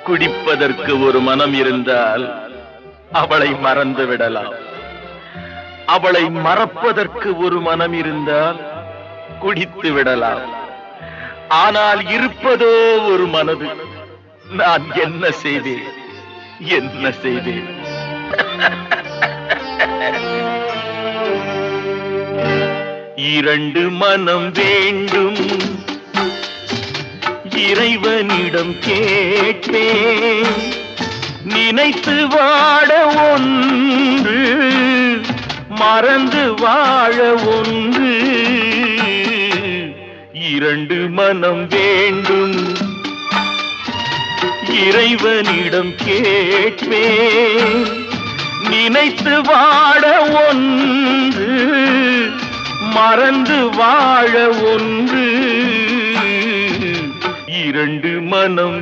குடிப்பதற்கு ஒரு மனம் இருந்தால் அவளை மறந்து விடலாம். அவளை மறப்பதற்கு ஒரு மனம் இருந்தால் குடித்து விடலாம். ஆனால் இருப்பதோ ஒரு மனது. நான் என்ன செய்தேன், என்ன செய்தேன்? இரண்டு மனம் வேண்டும், இறைவனிடம் கேட்பேன். நினைத்து வாழ ஒன்று, மறந்து வாழ ஒன்று. இரண்டு மனம் வேண்டும், இறைவனிடம் கேட்பேன். நினைத்து வாழ ஒன்று, மறந்து வாழ ஒன்று. இரண்டு மனம்